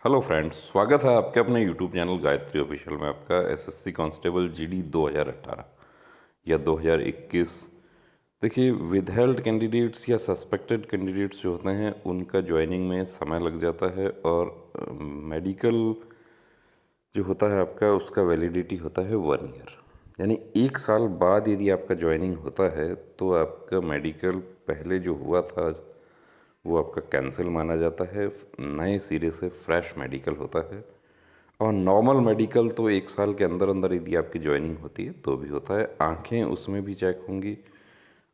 Hello friends, स्वागत है आपके अपने यूट्यूब चैनल गायत्री ऑफिशियल में। आपका एसएससी कांस्टेबल जीडी 2018 या 2021। देखिए, विदहेल्ड कैंडिडेट्स या सस्पेक्टेड कैंडिडेट्स जो होते हैं उनका ज्वाइनिंग में समय लग जाता है, और मेडिकल जो होता है आपका, उसका वैलिडिटी होता है 1 ईयर। यानी 1 साल बाद यदि आपका ज्वाइनिंग होता है तो आपका मेडिकल पहले जो हुआ था वो आपका कैंसिल माना जाता है, नए सिरे से फ्रेश मेडिकल होता है। और नॉर्मल मेडिकल तो 1 साल के अंदर अंदर यदि आपकी ज्वाइनिंग होती है तो भी होता है, आंखें उसमें भी चेक होंगी।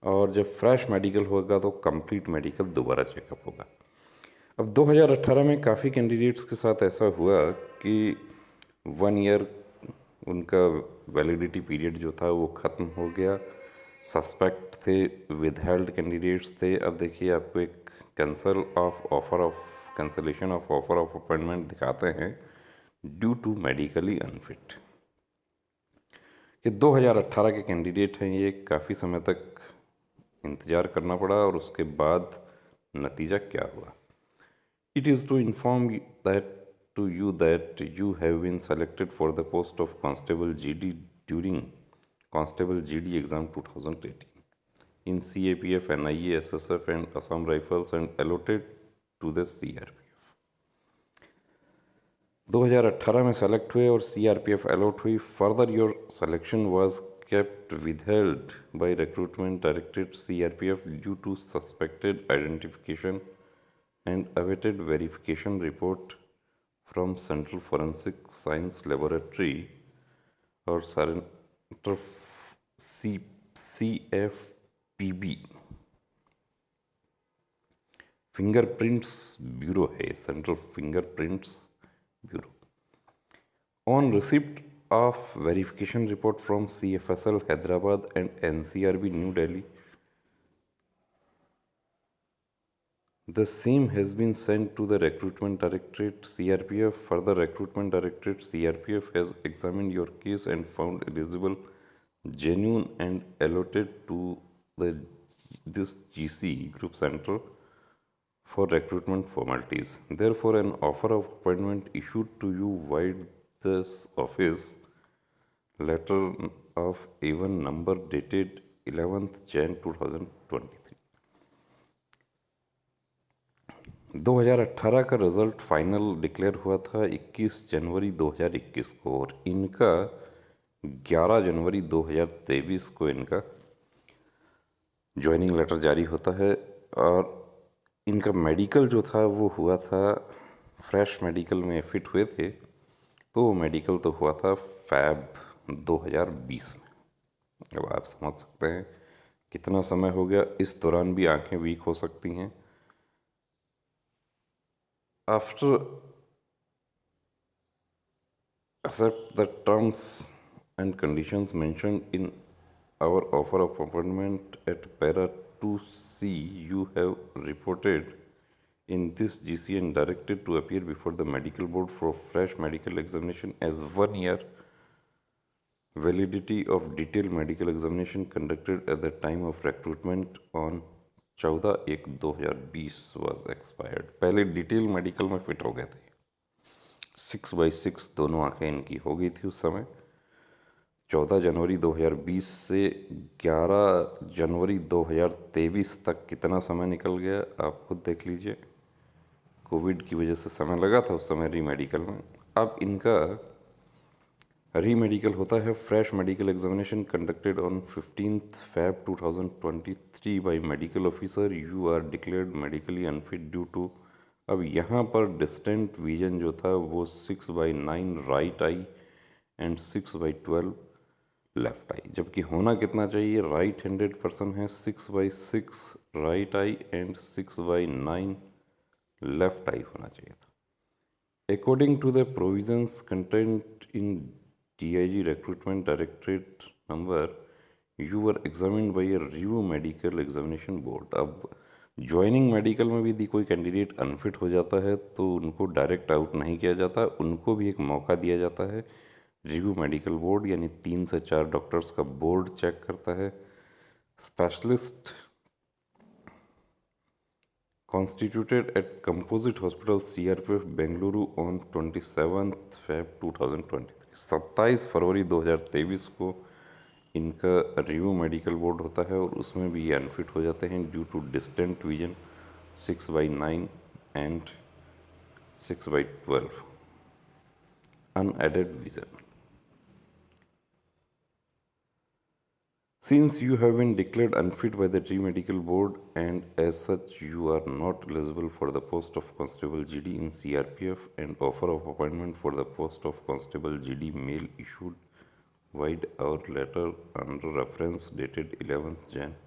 और जब फ्रेश मेडिकल होगा तो कंप्लीट मेडिकल दोबारा चेकअप होगा। अब 2018 में काफ़ी कैंडिडेट्स के साथ ऐसा हुआ कि 1 ईयर उनका वैलिडिटी पीरियड जो था वो ख़त्म हो गया। सस्पेक्ट थे, विदहेल्ड कैंडिडेट्स थे। अब देखिए, आपको एक cancellation of offer of appointment दिखाते हैं ड्यू टू मेडिकली अनफिट। ये 2018 के कैंडिडेट हैं, ये काफ़ी समय तक इंतज़ार करना पड़ा और उसके बाद नतीजा क्या हुआ। It is to inform you that you have been selected for the post of Constable GD during Constable GD exam 2018 in CAPF, NIA, SSF and Assam Rifles and allotted to the CRPF। 2018 में select हुए और CRPF allot हुई। Further your selection was kept withheld by Recruitment Directorate CRPF due to suspected identification and awaited verification report from Central Forensic Science Laboratory और Center CFPB fingerprints bureau है, central fingerprints bureau. On receipt of verification report from CFSL Hyderabad and NCRB New Delhi, the same has been sent to the Recruitment Directorate CRPF. Further, Recruitment Directorate CRPF has examined your case and found eligible, genuine and allotted to this GC Group Central for recruitment formalities. Therefore, an offer of appointment issued to you via this office, letter of A1 number dated 11th Jan 2023। 2018 का result final declare हुआ था 21 जनवरी 2021 को, और इनका 11 जनवरी 2023 को इनका joining letter जारी होता है। और इनका मेडिकल जो था वो हुआ था, फ्रेश मेडिकल में फिट हुए थे, तो वो मेडिकल तो हुआ था फैब 2020 में। अब आप समझ सकते हैं कितना समय हो गया। इस दौरान भी आंखें वीक हो सकती हैं। After accept the terms and conditions mentioned in our offer of appointment at para 2C, you have reported in this GC and directed to appear before the medical board for fresh medical examination as 1 year validity of detailed medical examination conducted at the time of recruitment on 14/1/2020 was expired। पहले detail medical में fit हो गए थे, 6/6 दोनों आंखें इनकी हो गई थी उस समय। 14 जनवरी 2020 से 11 जनवरी 2023 तक कितना समय निकल गया आप खुद देख लीजिए। कोविड की वजह से समय लगा था उस समय री मेडिकल में। अब इनका री मेडिकल होता है fresh medical examination conducted on 15th Feb 2023 by medical officer. You are declared medically unfit due to, अब यहाँ पर डिस्टेंट विजन जो था वो 6/9 right eye and 6/12 left eye, जबकि होना कितना चाहिए, राइट हैंडेड पर्सन है, 6/6 right eye and 6/9 left eye होना चाहिए था। According to the provisions content in DIG Recruitment Directorate number, you were examined by a review medical examination board। अब joining medical में भी यदि कोई कैंडिडेट अनफिट हो जाता है तो उनको डायरेक्ट आउट नहीं किया जाता, उनको भी एक मौका दिया जाता है। रिव्यू मेडिकल बोर्ड यानी 3 से 4 डॉक्टर्स का बोर्ड चेक करता है। Specialist constituted at Composite Hospital CRPF Bengaluru on 27 Feb 2023। 27 फरवरी 2023 को इनका रिव्यू मेडिकल बोर्ड होता है और उसमें भी ये अनफिट हो जाते हैं due to distant vision 6/9 and 6/12 unaided vision. Since you have been declared unfit by the Re-Medical Board and as such you are not eligible for the post of Constable GD in CRPF and offer of appointment for the post of Constable GD mail issued wide our letter under reference dated 11th Jan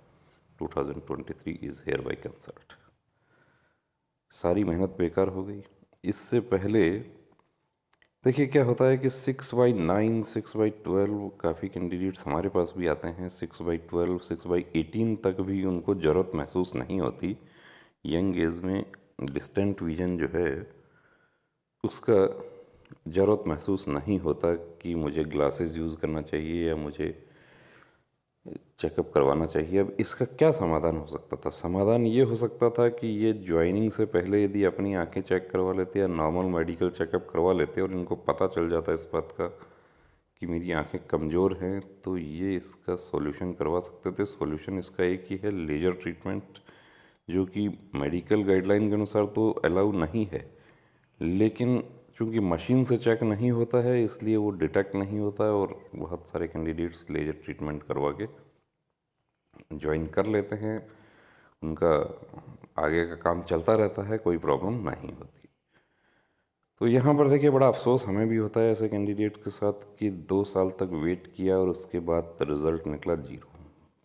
2023 is hereby cancelled। सारी मेहनत बेकार हो गई। इससे पहले देखिए क्या होता है कि 6/9 6/12 काफ़ी कैंडिडेट्स हमारे पास भी आते हैं। 6/12 6/18 तक भी उनको ज़रूरत महसूस नहीं होती। यंग एज में डिस्टेंट विजन जो है उसका ज़रूरत महसूस नहीं होता कि मुझे ग्लासेस यूज़ करना चाहिए या मुझे चेकअप करवाना चाहिए। अब इसका क्या समाधान हो सकता था? समाधान ये हो सकता था कि ये ज्वाइनिंग से पहले यदि अपनी आंखें चेक करवा लेते या नॉर्मल मेडिकल चेकअप करवा लेते और इनको पता चल जाता इस बात का कि मेरी आंखें कमज़ोर हैं, तो ये इसका सॉल्यूशन करवा सकते थे। सॉल्यूशन इसका एक ही है, लेज़र ट्रीटमेंट, जो कि मेडिकल गाइडलाइन के अनुसार तो अलाउ नहीं है, लेकिन चूँकि मशीन से चेक नहीं होता है इसलिए वो डिटेक्ट नहीं होता है और बहुत सारे कैंडिडेट्स लेज़र ट्रीटमेंट करवा के ज्वाइन कर लेते हैं। उनका आगे का काम चलता रहता है, कोई प्रॉब्लम नहीं होती। तो यहाँ पर देखिए बड़ा अफसोस हमें भी होता है ऐसे कैंडिडेट के साथ कि 2 साल तक वेट किया और उसके बाद रिज़ल्ट निकला 0।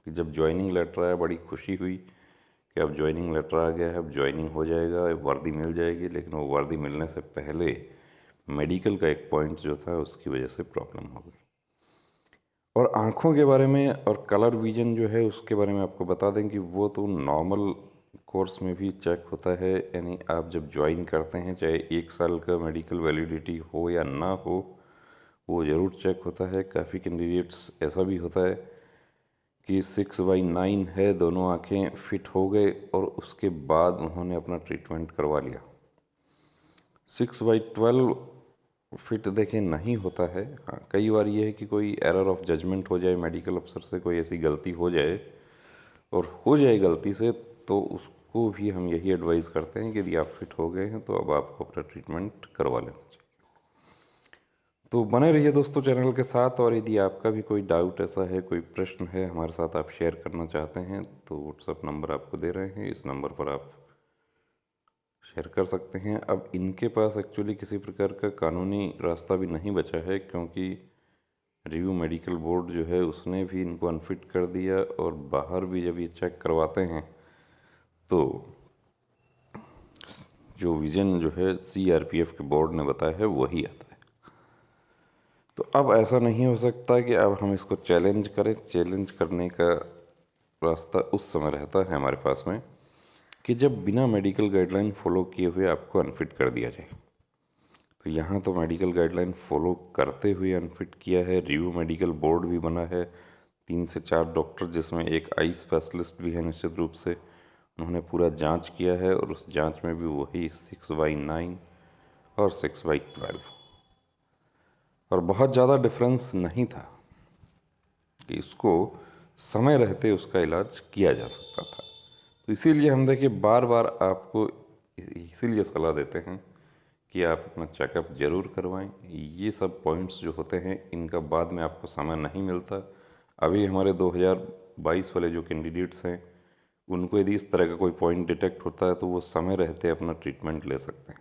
कि जब ज्वाइनिंग लेटर आया बड़ी खुशी हुई कि अब ज्वाइनिंग लेटर आ गया है, अब ज्वाइनिंग हो जाएगा, वर्दी मिल जाएगी, लेकिन वो वर्दी मिलने से पहले मेडिकल का एक पॉइंट जो था उसकी वजह से प्रॉब्लम हो गई। और आँखों के बारे में और कलर विजन जो है उसके बारे में आपको बता दें कि वो तो नॉर्मल कोर्स में भी चेक होता है। यानी आप जब ज्वाइन करते हैं, चाहे 1 साल का मेडिकल वैलिडिटी हो या ना हो, वो ज़रूर चेक होता है। काफ़ी कैंडिडेट्स ऐसा भी होता है कि 6/9 है, दोनों आँखें फिट हो गए और उसके बाद उन्होंने अपना ट्रीटमेंट करवा लिया। 6/12 फिट देखें नहीं होता है। हाँ, कई बार ये है कि कोई एरर ऑफ जजमेंट हो जाए, मेडिकल अफसर से कोई ऐसी गलती हो जाए और हो जाए गलती से, तो उसको भी हम यही एडवाइस करते हैं कि यदि आप फिट हो गए हैं तो अब आपको अपना ट्रीटमेंट करवा लेना चाहिए। तो बने रहिए दोस्तों चैनल के साथ, और यदि आपका भी कोई डाउट ऐसा है, कोई प्रश्न है हमारे साथ आप शेयर करना चाहते हैं तो व्हाट्सएप नंबर आपको दे रहे हैं, इस नंबर पर आप शेयर कर सकते हैं। अब इनके पास एक्चुअली किसी प्रकार का कानूनी रास्ता भी नहीं बचा है, क्योंकि रिव्यू मेडिकल बोर्ड जो है उसने भी इनको अनफिट कर दिया और बाहर भी जब ये चेक करवाते हैं तो जो विजन जो है CRPF के बोर्ड ने बताया है वही आता है। तो अब ऐसा नहीं हो सकता कि अब हम इसको चैलेंज करें। चैलेंज करने का रास्ता उस समय रहता है हमारे पास में कि जब बिना मेडिकल गाइडलाइन फॉलो किए हुए आपको अनफिट कर दिया जाए। तो यहाँ तो मेडिकल गाइडलाइन फॉलो करते हुए अनफिट किया है। रिव्यू मेडिकल बोर्ड भी बना है, 3 से 4 डॉक्टर, जिसमें एक आई स्पेशलिस्ट भी है निश्चित रूप से। उन्होंने पूरा जांच किया है और उस जांच में भी वही 6/9 और 6/12, और बहुत ज़्यादा डिफरेंस नहीं था कि इसको समय रहते उसका इलाज किया जा सकता था। तो इसीलिए हम देखिए बार बार आपको इसीलिए सलाह देते हैं कि आप अपना चेकअप ज़रूर करवाएं। ये सब पॉइंट्स जो होते हैं इनका बाद में आपको समय नहीं मिलता। अभी हमारे 2022 वाले जो कैंडिडेट्स हैं उनको यदि इस तरह का कोई पॉइंट डिटेक्ट होता है तो वो समय रहते अपना ट्रीटमेंट ले सकते हैं।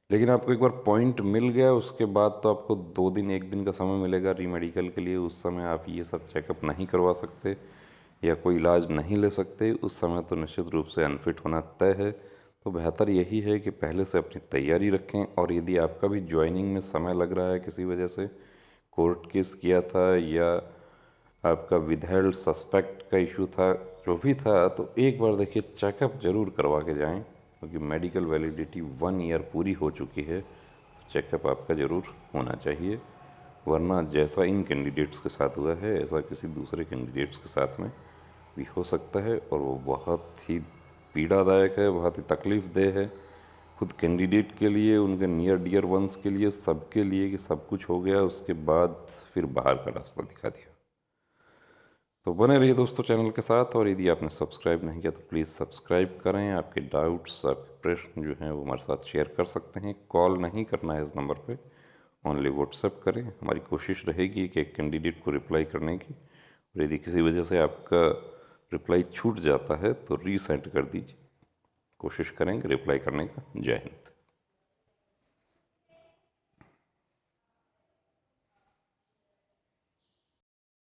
लेकिन आपको एक बार पॉइंट मिल गया उसके बाद तो आपको 2 दिन 1 दिन का समय मिलेगा रीमेडिकल के लिए। उस समय आप ये सब चेकअप नहीं करवा सकते या कोई इलाज नहीं ले सकते। उस समय तो निश्चित रूप से अनफिट होना तय है। तो बेहतर यही है कि पहले से अपनी तैयारी रखें, और यदि आपका भी ज्वाइनिंग में समय लग रहा है, किसी वजह से कोर्ट केस किया था या आपका विदहेल्ड सस्पेक्ट का इशू था, जो भी था, तो एक बार देखिए चेकअप ज़रूर करवा के जाएं, क्योंकि मेडिकल वैलिडिटी 1 ईयर पूरी हो चुकी है। चेकअप आपका ज़रूर होना चाहिए, वरना जैसा इन कैंडिडेट्स के साथ हुआ है ऐसा किसी दूसरे कैंडिडेट्स के साथ में भी हो सकता है और वो बहुत ही पीड़ादायक है, बहुत ही तकलीफ़देह है, खुद कैंडिडेट के लिए, उनके नियर डियर वंस के लिए, सबके लिए, कि सब कुछ हो गया उसके बाद फिर बाहर का रास्ता दिखा दिया। तो बने रहिए दोस्तों चैनल के साथ, और यदि आपने सब्सक्राइब नहीं किया तो प्लीज़ सब्सक्राइब करें। आपके डाउट्स, आपके प्रश्न जो हैं वो हमारे साथ शेयर कर सकते हैं। कॉल नहीं करना है इस नंबर पे, ओनली व्हाट्सएप करें। हमारी कोशिश रहेगी कि एक कैंडिडेट को रिप्लाई करने की, और यदि किसी वजह से आपका रिप्लाई छूट जाता है तो रीसेंड कर दीजिए। कोशिश करेंगे रिप्लाई करने का। जय हिंद।